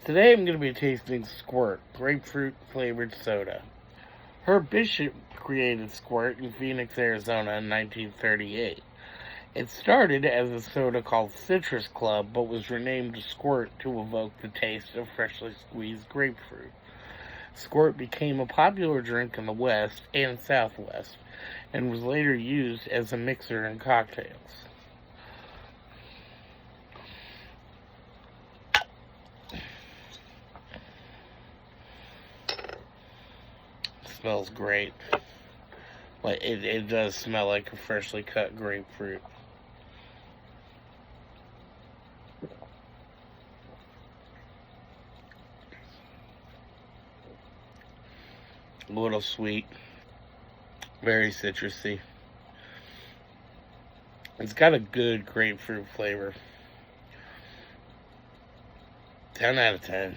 Today I'm going to be tasting Squirt, grapefruit flavored soda. Herb Bishop created Squirt in Phoenix, Arizona in 1938. It started as a soda called Citrus Club, but was renamed to Squirt to evoke the taste of freshly squeezed grapefruit. Squirt became a popular drink in the West and Southwest, and was later used as a mixer in cocktails. Smells great. Like it does smell like a freshly cut grapefruit. A little sweet, very citrusy. It's got a good grapefruit flavor. 10 out of 10.